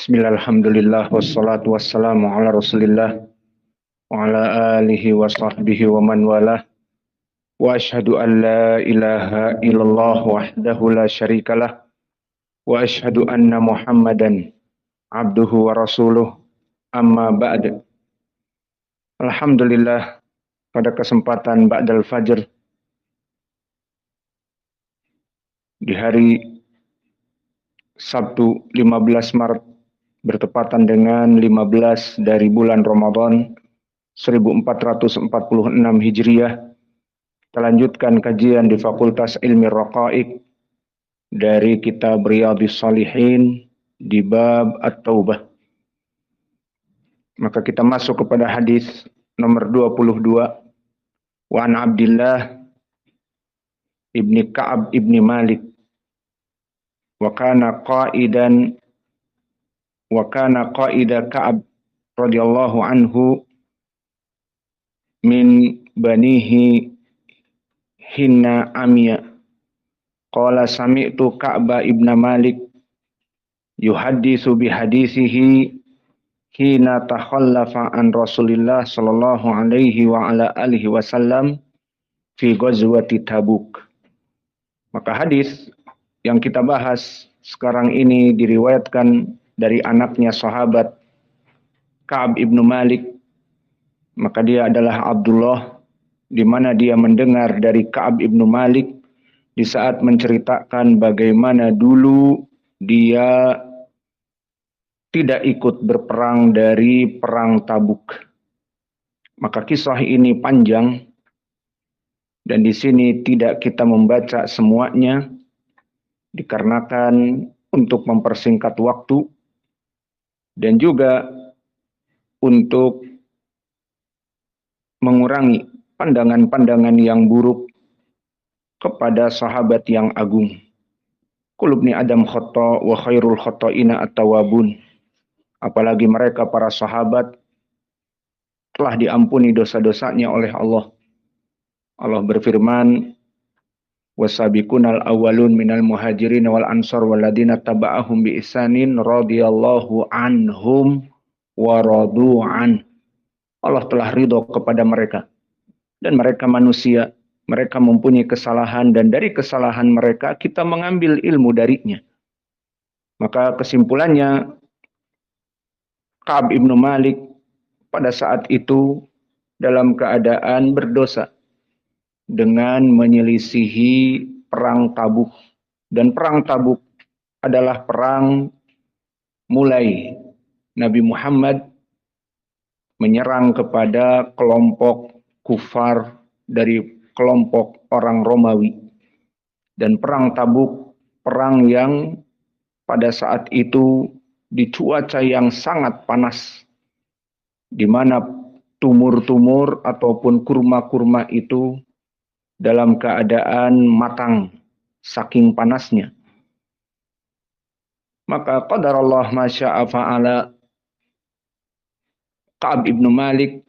Bismillahirrahmanirrahim. Wassalatu wassalamu ala Rasulillah wa ala alihi wa sahbihi wa man walah. Wa asyhadu an la ilaha illallah wahdahu la syarikalah wa asyhadu anna Muhammadan abduhu wa rasuluh. Amma ba'd. Alhamdulillah, pada kesempatan ba'dal fajr di hari Sabtu 15 Maret bertepatan dengan 15 dari bulan Ramadan 1446 Hijriah. Kita lanjutkan kajian di Fakultas Ilmi Raqaiq dari kitab Riyadhis Shalihin di bab At-Taubah. Maka kita masuk kepada hadis nomor 22. Wa an Abdillah ibni Ka'ab ibni Malik wa kana qaida Ka'ab radhiyallahu anhu min banihi hinna amya. Qala sami'tu Ka'ba ibn Malik yuhaddisu bihadisihi hina takhallafa an Rasulillah sallallahu alaihi wa ala alihi wasallam fi ghazwati Tabuk. Maka hadis yang kita bahas sekarang ini diriwayatkan dari anaknya sahabat Ka'ab ibn Malik. Maka dia adalah Abdullah, di mana dia mendengar dari Ka'ab ibn Malik di saat menceritakan bagaimana dulu dia tidak ikut berperang dari perang Tabuk. Maka kisah ini panjang dan di sini tidak kita membaca semuanya dikarenakan untuk mempersingkat waktu dan juga untuk mengurangi pandangan-pandangan yang buruk kepada sahabat yang agung. Kullu ibni Adam khata' wa khairul khata'ina at-tawwabun. Apalagi mereka para sahabat telah diampuni dosa-dosanya oleh Allah. Allah berfirman, wasabiqunal awwalun minal muhajirin wal ansar walladzina taba'ahum bi ihsanin radhiyallahu anhum wa radu an. Allah telah ridho kepada mereka dan mereka manusia, mereka mempunyai kesalahan dan dari kesalahan mereka kita mengambil ilmu darinya. Maka kesimpulannya, Ka'ab ibn Malik pada saat itu dalam keadaan berdosa dengan menyelisihi perang Tabuk. Dan perang Tabuk adalah perang mulai Nabi Muhammad menyerang kepada kelompok kufar dari kelompok orang Romawi. Dan perang Tabuk, perang yang pada saat itu di cuaca yang sangat panas, di mana tumur-tumur ataupun kurma-kurma itu dalam keadaan matang saking panasnya. Maka qadarallah ma syaa fa'ala, Ka'ab ibn Malik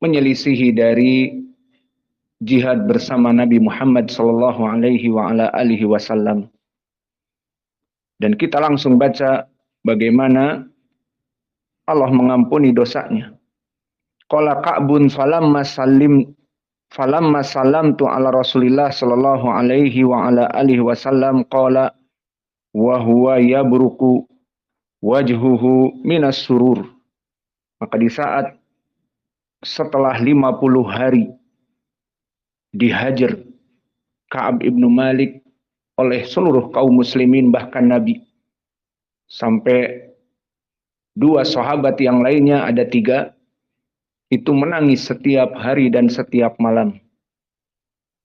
menyelisihi dari jihad bersama Nabi Muhammad sallallahu alaihi wa ala alihi wasallam. Dan kita langsung baca bagaimana Allah mengampuni dosanya. Qala Ka'bun falamma salamtu ala Rasulillah sallallahu alaihi wa ala alihi wasallam qala wa huwa yabruku wajhuhu minas surur. Maka di saat setelah 50 hari dihajar Ka'ab ibn Malik oleh seluruh kaum muslimin, bahkan Nabi, sampai dua sahabat yang lainnya, ada 3, itu menangis setiap hari dan setiap malam.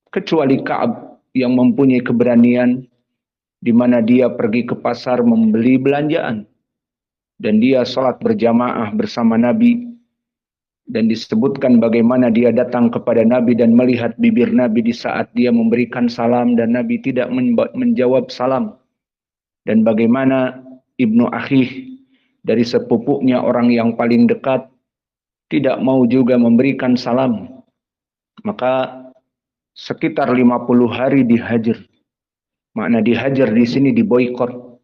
Kecuali Ka'ab yang mempunyai keberanian, di mana dia pergi ke pasar membeli belanjaan. Dan dia salat berjamaah bersama Nabi. Dan disebutkan bagaimana dia datang kepada Nabi dan melihat bibir Nabi di saat dia memberikan salam dan Nabi tidak menjawab salam. Dan bagaimana Ibnu Akhih dari sepupunya, orang yang paling dekat, tidak mau juga memberikan salam. Maka sekitar 50 hari dihajar. Makna dihajar di sini diboikot.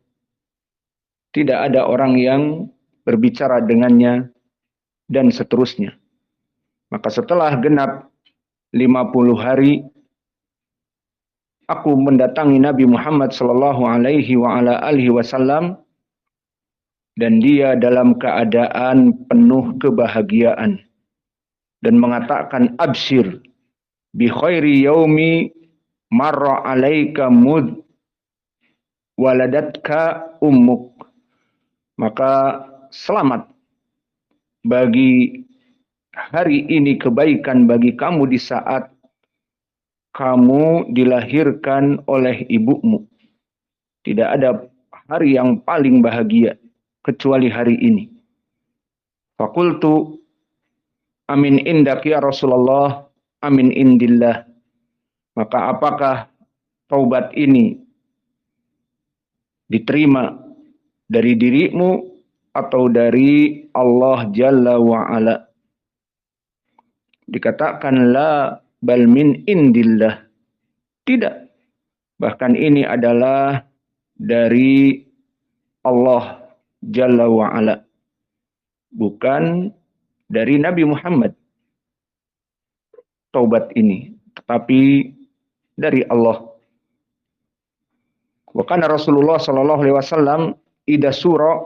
tidak ada orang yang berbicara dengannya, dan seterusnya. Maka setelah genap 50 hari, aku mendatangi Nabi Muhammad sallallahu alaihi wasallam, dan dia dalam keadaan penuh kebahagiaan dan mengatakan, absyir bi khairi yaumi marra alaika mud waladatka ummuk. Maka selamat bagi hari ini, kebaikan bagi kamu di saat kamu dilahirkan oleh ibumu. Tidak ada hari yang paling bahagia kecuali hari ini. Fakultu amin indak ya Rasulullah, amin indillah. Maka apakah taubat ini diterima dari dirimu atau dari Allah Jalla wa'ala? Dikatakan la bal min indillah. Tidak. Bahkan ini adalah dari Allah Jalla wa'ala. Bukan dari Nabi Muhammad taubat ini, tetapi dari Allah. Wa kana Rasulullah sallallahu alaihi wasallam ida surra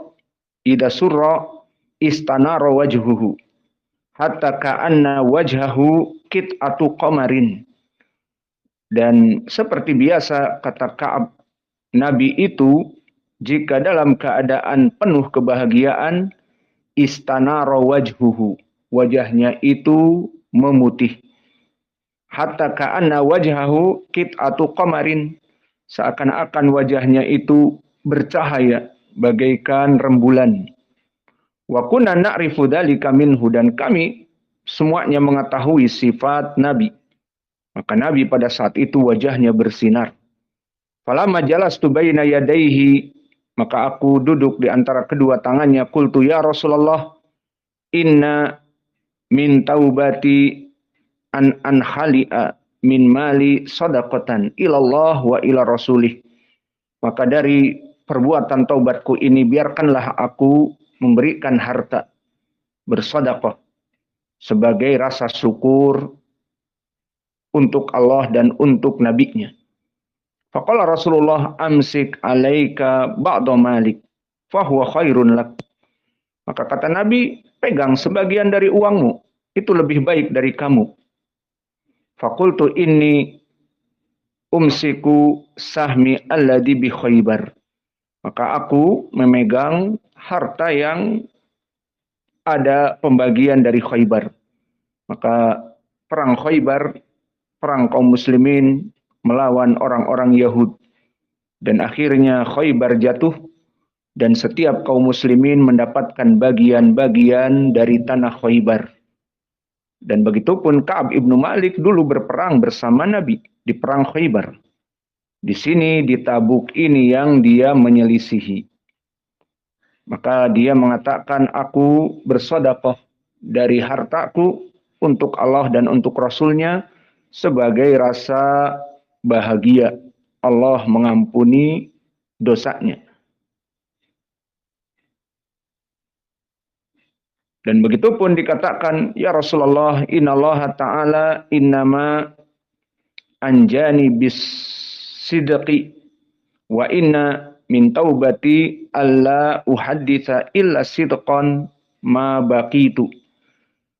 istanara wajhuhu hatta ka'anna wajhahu qit'atu qamarin. Dan seperti biasa, kata Ka'ab, Nabi itu jika dalam keadaan penuh kebahagiaan, istanara wajhuhu, wajahnya itu memutih. Hatta ka'anna wajhahu qit'atu qamarin, seakan-akan wajahnya itu bercahaya bagaikan rembulan. Wa kunna na'rifu dzalika minhu, dan kami semuanya mengetahui sifat Nabi. Maka Nabi pada saat itu wajahnya bersinar. Falamma jalastu baina yadayhi, maka aku duduk di antara kedua tangannya. Qultu ya Rasulullah, inna min taubati an ankhali'a min mali sadaqatan ilallah wa ila rasulih. Maka dari perbuatan taubatku ini, biarkanlah aku memberikan harta bersedekah sebagai rasa syukur untuk Allah dan untuk nabinya. Faqala Rasulullah, amsik alaika ba'da malik fahuwa khairun lak. Maka kata Nabi, pegang sebagian dari uangmu, itu lebih baik dari kamu. Faqultu inni umsiku sahmi alladhi bi Khaybar. Maka aku memegang harta yang ada pembagian dari Khaybar. Maka perang Khaybar, perang kaum muslimin melawan orang-orang Yahud. Dan akhirnya Khaybar jatuh, dan setiap kaum muslimin mendapatkan bagian-bagian dari tanah Khaybar. Dan begitupun Ka'ab ibnu Malik dulu berperang bersama Nabi di perang Khaybar. Di sini di Tabuk ini yang dia menyelisihi. Maka dia mengatakan, aku bersedekah dari hartaku untuk Allah dan untuk Rasulnya sebagai rasa bahagia Allah mengampuni dosanya. Dan begitu pun dikatakan, ya Rasulullah, innallaha ta'ala innama anjani bis sidqi wa inna min taubati alla uhadditha illa sidqan ma baqitu.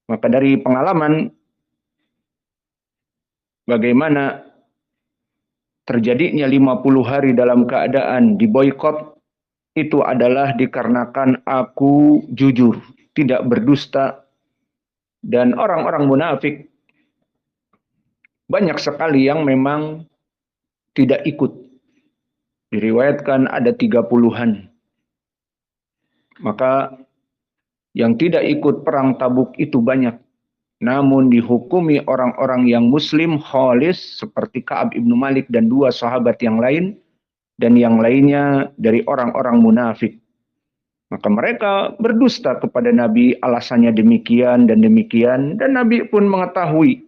Maka dari pengalaman bagaimana terjadinya 50 hari dalam keadaan diboikot, itu adalah dikarenakan aku jujur, tidak berdusta. Dan orang-orang munafik banyak sekali yang memang tidak ikut. Diriwayatkan ada 30-an. Maka yang tidak ikut perang Tabuk itu banyak. Namun dihukumi orang-orang yang muslim khalis seperti Ka'ab ibnu Malik dan 2 sahabat yang lain. Dan yang lainnya dari orang-orang munafik. Maka mereka berdusta kepada Nabi, alasannya demikian dan demikian. Dan Nabi pun mengetahui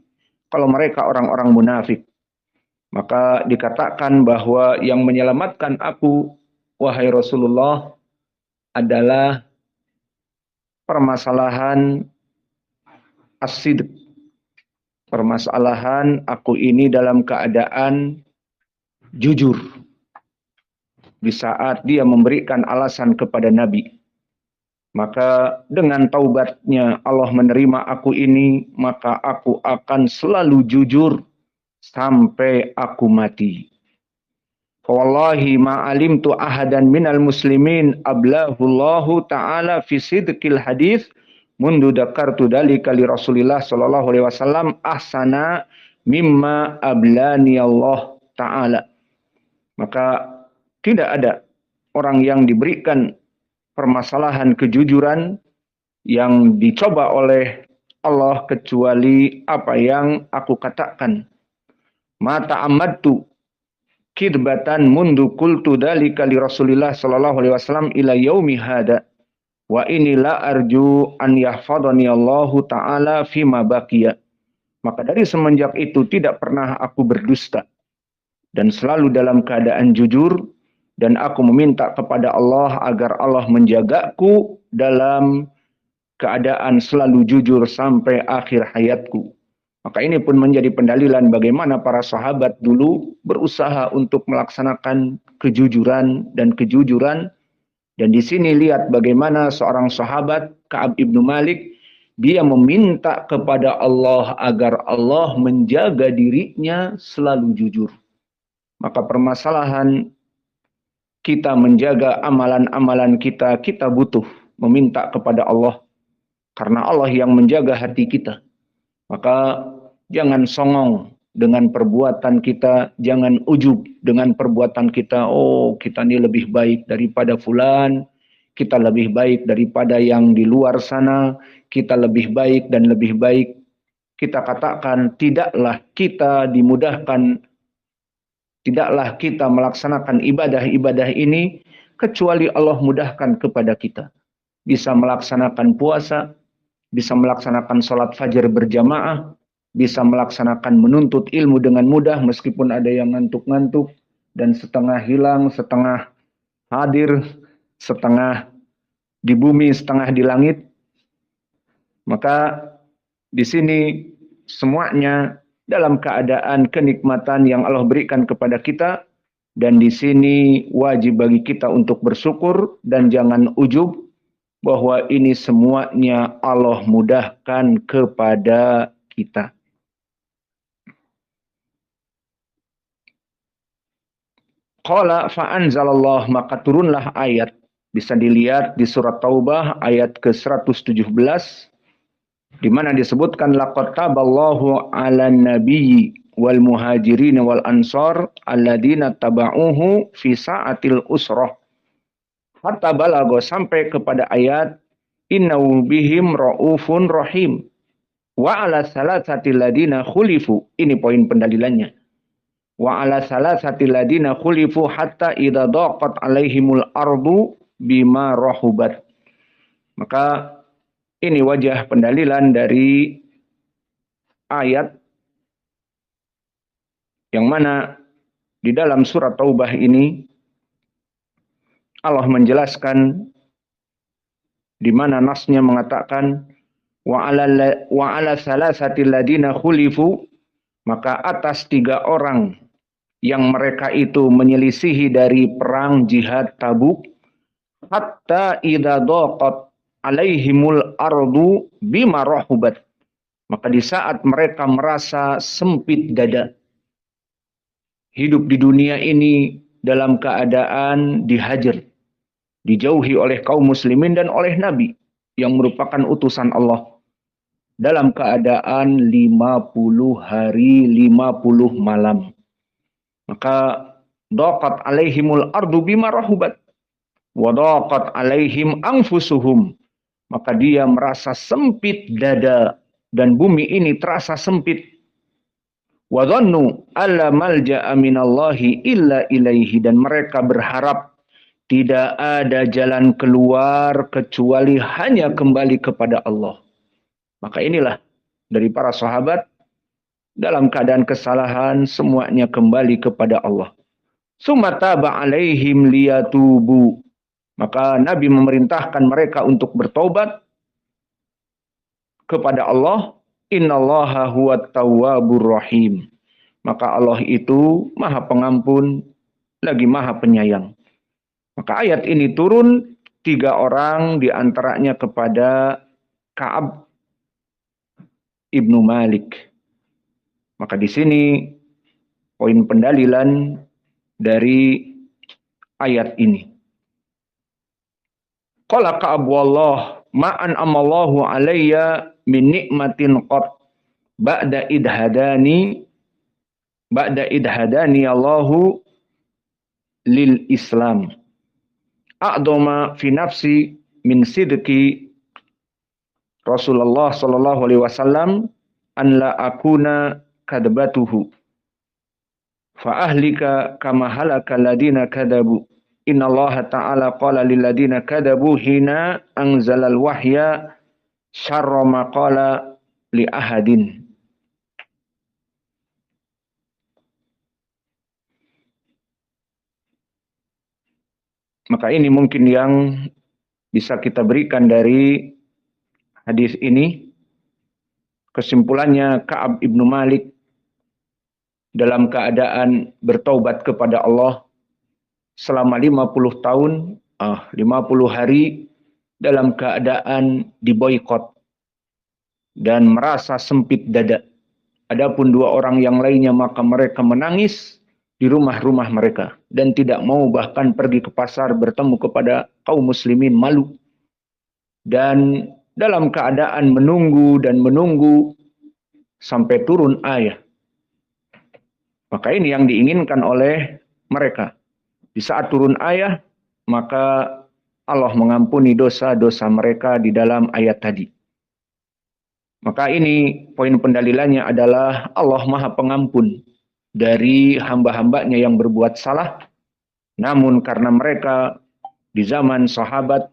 kalau mereka orang-orang munafik. Maka dikatakan bahwa yang menyelamatkan aku, wahai Rasulullah, adalah permasalahan as-sidq. Permasalahan aku ini dalam keadaan jujur di saat dia memberikan alasan kepada Nabi. Maka dengan taubatnya Allah menerima aku ini, maka aku akan selalu jujur sampai aku mati. Wallahi ma'alimtu ahadan minal muslimin ablahullahu ta'ala fi sidqil hadith mundu dakartu dalika li Rasulillah sallallahu alaihi wasallam ahsana mimma ablani Allah ta'ala. Maka tidak ada orang yang diberikan permasalahan kejujuran yang dicoba oleh Allah kecuali apa yang aku katakan. Mata amadtu kidbatan mundu qultu dalika li Rasulillah sallallahu alaihi wasallam ila yaumi hada. Wa inilah arju an yahfadhani Allahu ta'ala fima baqiya. Maka dari semenjak itu tidak pernah aku berdusta. Dan selalu dalam keadaan jujur. Dan aku meminta kepada Allah agar Allah menjagaku dalam keadaan selalu jujur sampai akhir hayatku. Maka ini pun menjadi pendalilan bagaimana para sahabat dulu berusaha untuk melaksanakan kejujuran dan kejujuran. Dan di sini lihat bagaimana seorang sahabat Ka'ab ibnu Malik, dia meminta kepada Allah agar Allah menjaga dirinya selalu jujur. Maka permasalahan kita menjaga amalan-amalan kita, kita butuh meminta kepada Allah. Karena Allah yang menjaga hati kita. Maka jangan songong dengan perbuatan kita, jangan ujub dengan perbuatan kita. Oh, kita ini lebih baik daripada fulan, kita lebih baik daripada yang di luar sana, kita lebih baik dan lebih baik. Kita katakan tidaklah kita dimudahkan, tidaklah kita melaksanakan ibadah-ibadah ini kecuali Allah mudahkan kepada kita. Bisa melaksanakan puasa, bisa melaksanakan sholat fajar berjamaah, bisa melaksanakan menuntut ilmu dengan mudah meskipun ada yang ngantuk-ngantuk dan setengah hilang, setengah hadir, setengah di bumi, setengah di langit. Maka di sini semuanya dalam keadaan kenikmatan yang Allah berikan kepada kita, dan di sini wajib bagi kita untuk bersyukur dan jangan ujub bahwa ini semuanya Allah mudahkan kepada kita. Qala fa'anzalallah, maka turunlah ayat. Bisa dilihat di surat Taubah ayat ke-117. Di mana disebutkan laqad taballahu 'alan nabiyyi wal muhajirin wal ansar alladziina taba'uhu fi sa'atil usrah. Hatta balago, sampai kepada ayat innahu bihim raufun rahim wa 'ala salasatil ladzina khulifu. Ini poin pendalilannya. Wa 'ala salasatil ladzina khulifu hatta idza daqat 'alaihimul ardu bima rahubat. Maka ini wajah pendalilan dari ayat yang mana di dalam surat Taubah ini Allah menjelaskan di mana nasnya mengatakan wa ala salasatil ladina khulifu, maka atas 3 orang yang mereka itu menyelisihi dari perang jihad Tabuk, hatta idza daqat alaihimul ardu bima rahubat, maka di saat mereka merasa sempit dada, hidup di dunia ini dalam keadaan dihajar, dijauhi oleh kaum muslimin dan oleh Nabi yang merupakan utusan Allah, dalam keadaan 50 hari 50 malam. Maka daqat alaihimul ardu bima rahubat wa daqat alaihim anfusuhum, maka dia merasa sempit dada dan bumi ini terasa sempit. Wa dhannu alla malja'a minallahi illa ilaihi, dan mereka berharap tidak ada jalan keluar kecuali hanya kembali kepada Allah. Maka inilah dari para sahabat dalam keadaan kesalahan semuanya kembali kepada Allah. Summa taba alaihim liyatubu, Maka Nabi memerintahkan mereka untuk bertobat kepada Allah. Innallaha huwat tawwabur rahim. Maka Allah itu Maha Pengampun lagi Maha Penyayang. Maka ayat ini turun 3 orang di antaranya kepada Ka'ab ibnu Malik. Maka di sini poin pendalilan dari ayat ini. Qala Ka'ab wallah ma'an amallahu alayya min nikmatin qad ba'da idhadani Allahu lil Islam. A'dama fi nafsi min sidqi Rasulullah sallallahu alaihi wasallam an la akuna kadbatuhu fa ahlika kama halaka alladina kadabu. Innallaha ta'ala qala lil ladina kadabu hina anzalal wahya syarra ma qala li ahadin. Maka ini mungkin yang bisa kita berikan dari hadis ini. Kesimpulannya, Ka'ab ibnu Malik dalam keadaan bertaubat kepada Allah selama 50 tahun, 50 hari dalam keadaan diboikot dan merasa sempit dada. Adapun 2 orang yang lainnya maka mereka menangis di rumah-rumah mereka dan tidak mau bahkan pergi ke pasar bertemu kepada kaum muslimin, malu. Dan dalam keadaan menunggu dan menunggu sampai turun ayat. Maka ini yang diinginkan oleh mereka. Di saat turun ayat, maka Allah mengampuni dosa-dosa mereka di dalam ayat tadi. Maka ini poin pendalilannya adalah Allah Maha Pengampun dari hamba-hambanya yang berbuat salah. Namun karena mereka di zaman sahabat,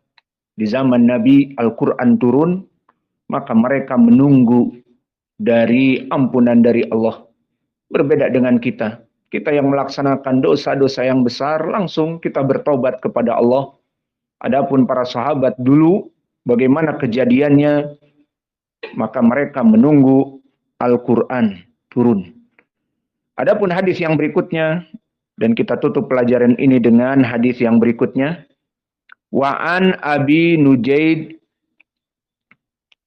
di zaman Nabi Al-Quran turun, maka mereka menunggu dari ampunan dari Allah. Berbeda dengan kita. Kita yang melaksanakan dosa-dosa yang besar, langsung kita bertobat kepada Allah. Adapun para sahabat dulu, bagaimana kejadiannya, maka mereka menunggu Al-Quran turun. Adapun hadis yang berikutnya, dan kita tutup pelajaran ini dengan hadis yang berikutnya. Wa'an Abi Nujaid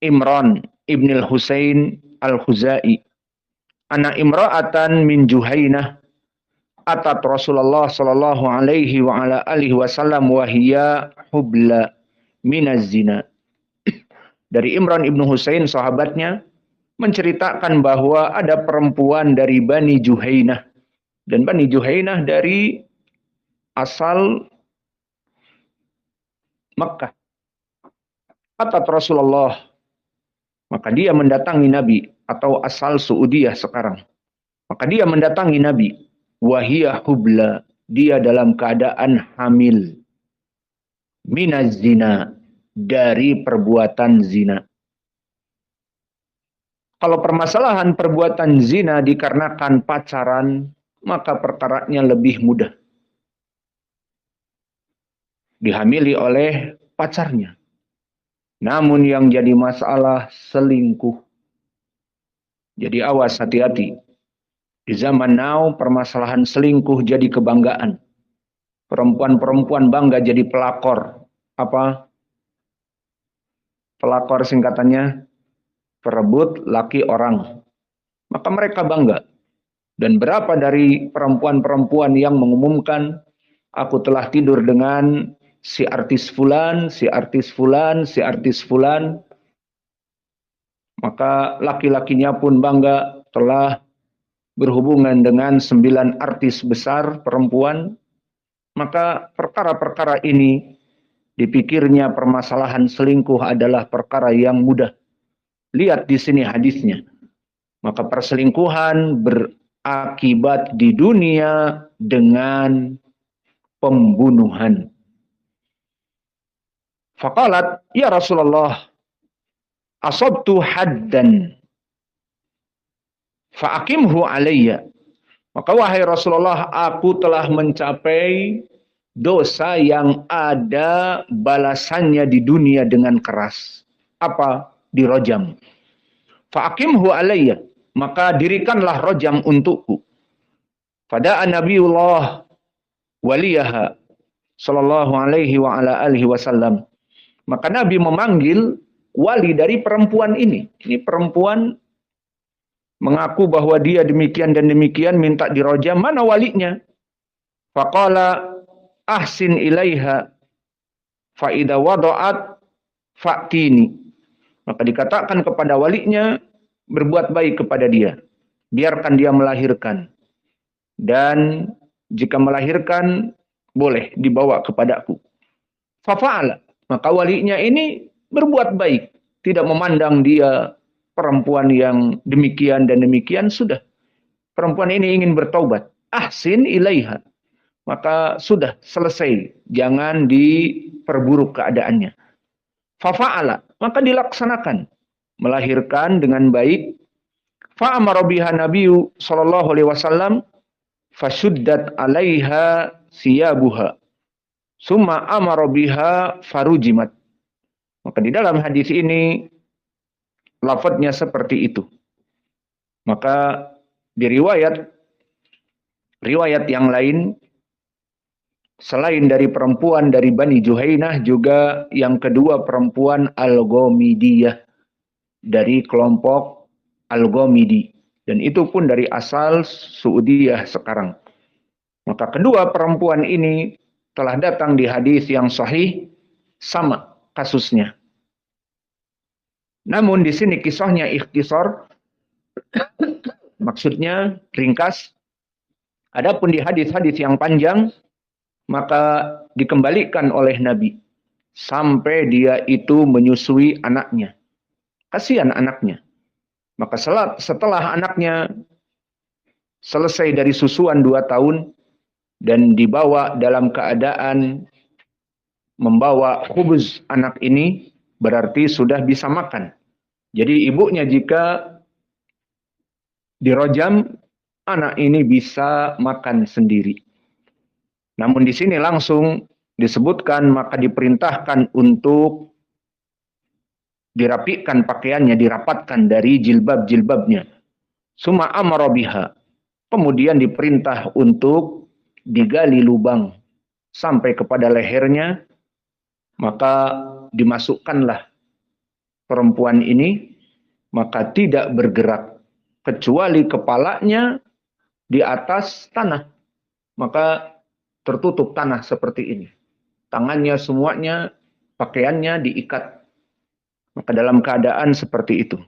Imran ibn al-Husain al-Khuzai. Ana imra'atan min Juhainah atat Rasulullah sallallahu alaihi wa ala alihi wasallam wa hiya hubla minaz zina. Dari Imran ibnu Husain sahabatnya menceritakan bahwa ada perempuan dari Bani Juhainah. Dan Bani Juhainah dari asal Makkah. Atat Rasulullah. Maka dia mendatangi Nabi. Atau asal Saudiyah sekarang. Maka dia mendatangi Nabi. Wahiyah hubla. Dia dalam keadaan hamil. Minaz zina. Dari perbuatan zina. Kalau permasalahan perbuatan zina dikarenakan pacaran, maka perkaranya lebih mudah. Dihamili oleh pacarnya. Namun yang jadi masalah selingkuh. Jadi awas, hati-hati. Di zaman now permasalahan selingkuh jadi kebanggaan. Perempuan-perempuan bangga jadi pelakor. Apa? Pelakor singkatannya perebut laki orang. Maka mereka bangga. Dan berapa dari perempuan-perempuan yang mengumumkan, aku telah tidur dengan si artis fulan, si artis fulan, si artis fulan. Maka laki-lakinya pun bangga telah berhubungan dengan 9 artis besar perempuan. Maka perkara-perkara ini dipikirnya permasalahan selingkuh adalah perkara yang mudah. Lihat di sini hadisnya. Maka perselingkuhan berakibat di dunia dengan pembunuhan. Faqalat, ya Rasulullah, asabtu haddan fa'akimhu alayya. Maka wahai Rasulullah, aku telah mencapai dosa yang ada balasannya di dunia dengan keras. Apa? Dirojam. Fa'akimhu alayya. Maka dirikanlah rojam untukku. Pada Nabiullah waliyaha sallallahu alaihi wa ala alihi wasallam. Maka Nabi memanggil wali dari perempuan ini. Ini perempuan mengaku bahwa dia demikian dan demikian, minta dirojam. Mana walinya? Faqala ahsin ilaiha fa idza wada'at fa'tini. Maka dikatakan kepada walinya, berbuat baik kepada dia. Biarkan dia melahirkan. Dan jika melahirkan, boleh dibawa kepadaku. Fafa'ala. Maka walinya ini berbuat baik. Tidak memandang dia perempuan yang demikian dan demikian, sudah. Perempuan ini ingin bertaubat. Ahsin ilaiha. Maka sudah selesai. Jangan diperburuk keadaannya. Fafa'ala. Maka dilaksanakan. Melahirkan dengan baik. Fa'amara biha Nabiyu sallallahu alaihi wasallam. Fasuddat alaiha siyabuha. Summa amara biha farujimat. Maka di dalam hadis ini lafadznya seperti itu. Maka di riwayat yang lain selain dari perempuan dari Bani Juhainah, juga yang kedua perempuan Al-Ghamidiyah dari kelompok Al-Ghamidi. Dan itu pun dari asal Saudiyah sekarang. Maka kedua perempuan ini telah datang di hadis yang sahih, sama kasusnya. Namun di sini kisahnya ikhtisar, maksudnya ringkas. Adapun di hadis-hadis yang panjang, maka dikembalikan oleh Nabi sampai dia itu menyusui anaknya. Kasihan anaknya. Maka setelah anaknya selesai dari susuan 2 tahun dan dibawa dalam keadaan membawa khubuz anak ini, berarti sudah bisa makan. Jadi ibunya jika dirojam, anak ini bisa makan sendiri. Namun di sini langsung disebutkan, maka diperintahkan untuk dirapikan pakaiannya, dirapatkan dari jilbab-jilbabnya. Summa amara biha. Kemudian diperintah untuk digali lubang sampai kepada lehernya. Maka dimasukkanlah perempuan ini, maka tidak bergerak kecuali kepalanya di atas tanah. Maka tertutup tanah seperti ini. Tangannya semuanya, pakaiannya diikat. Maka dalam keadaan seperti itu.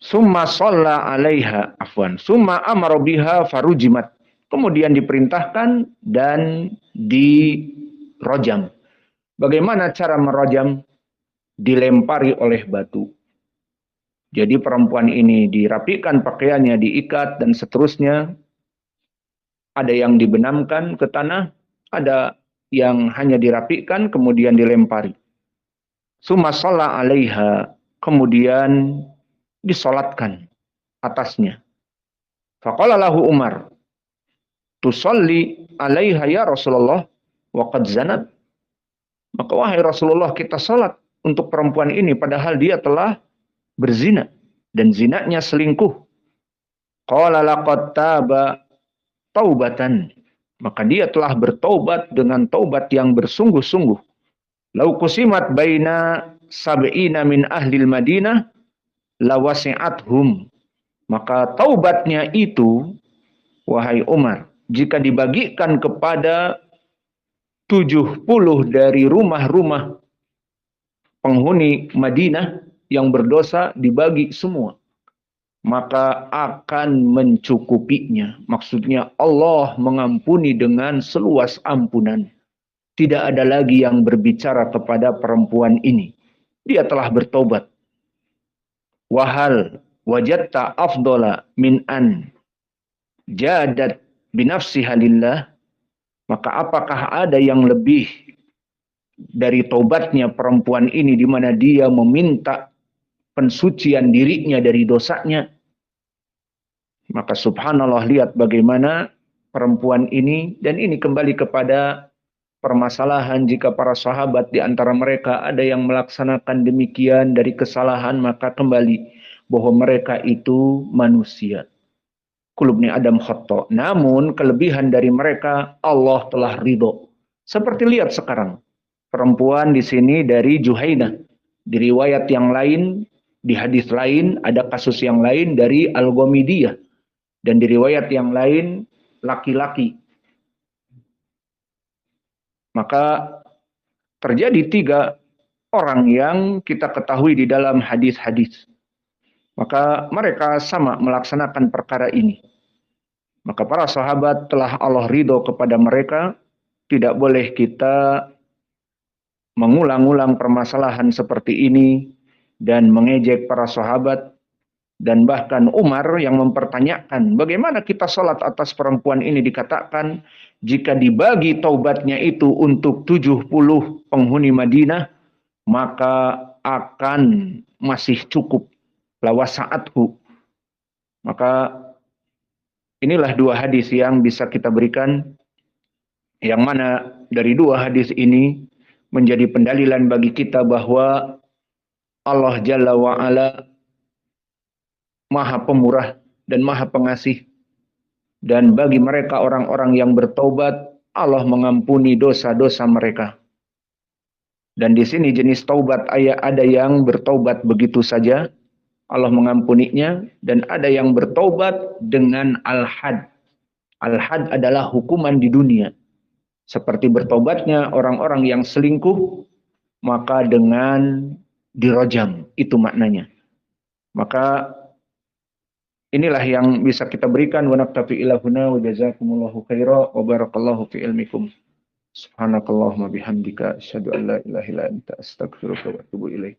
Summa shalla 'alaiha afwan. Summa amara biha farujimat. Kemudian diperintahkan dan dirojam. Bagaimana cara merojam? Dilempari oleh batu. Jadi perempuan ini dirapikan pakaiannya, diikat dan seterusnya. Ada yang dibenamkan ke tanah, ada yang hanya dirapikan kemudian dilempari. Summa shalla 'alaiha, kemudian disolatkan atasnya. Faqala lahu Umar, tusalli 'alaiha ya Rasulullah wa qad zanat. Maka wahai Rasulullah, kita salat untuk perempuan ini padahal dia telah berzina dan zinanya selingkuh. Qala laqad taba taubatan. Maka dia telah bertaubat dengan taubat yang bersungguh-sungguh. Lau kusimat baina sab'ina min ahlil Madinah lawasi'athum. Maka taubatnya itu, wahai Umar, jika dibagikan kepada 70 dari rumah-rumah penghuni Madinah yang berdosa, dibagi semua, maka akan mencukupinya. Maksudnya Allah mengampuni dengan seluas ampunan. Tidak ada lagi yang berbicara kepada perempuan ini. Dia telah bertobat. Wahal wajadta afdola min an jadat binafsiha lillah. Maka apakah ada yang lebih dari tobatnya perempuan ini, di mana dia meminta pensucian dirinya dari dosanya? Maka subhanallah, lihat bagaimana perempuan ini, dan ini kembali kepada permasalahan jika para sahabat di antara mereka ada yang melaksanakan demikian dari kesalahan, maka kembali bahwa mereka itu manusia. Kulubni Adam khoto. Namun kelebihan dari mereka Allah telah ridho. Seperti lihat sekarang perempuan di sini dari Juhainah. Di riwayat yang lain, di hadis lain ada kasus yang lain dari Al-Ghamidiyah, dan di riwayat yang lain laki-laki. Maka terjadi 3 orang yang kita ketahui di dalam hadis-hadis. Maka mereka sama melaksanakan perkara ini. Maka para sahabat telah Allah ridho kepada mereka. Tidak boleh kita mengulang-ulang permasalahan seperti ini dan mengejek para sahabat. Dan bahkan Umar yang mempertanyakan bagaimana kita sholat atas perempuan ini, dikatakan jika dibagi taubatnya itu untuk 70 penghuni Madinah maka akan masih cukup. Lawasaathu. Maka inilah 2 hadis yang bisa kita berikan, yang mana dari 2 hadis ini menjadi pendalilan bagi kita bahwa Allah Jalla wa'ala Maha Pemurah dan Maha Pengasih. Dan bagi mereka orang-orang yang bertaubat, Allah mengampuni dosa-dosa mereka. Dan di sini jenis taubat ada yang bertaubat begitu saja, Allah mengampuninya, dan ada yang bertaubat dengan al-had. Al-had adalah hukuman di dunia. Seperti bertaubatnya orang-orang yang selingkuh, maka dengan dirojam, itu maknanya. Maka inilah yang bisa kita berikan. Wa naktafi ila huna wa jazakumullahu khaira wa barakallahu fi ilmikum. Subhanakallahumma bihamdika asyhadu an la ilaha illa anta astaghfiruka wa atubu ilaik.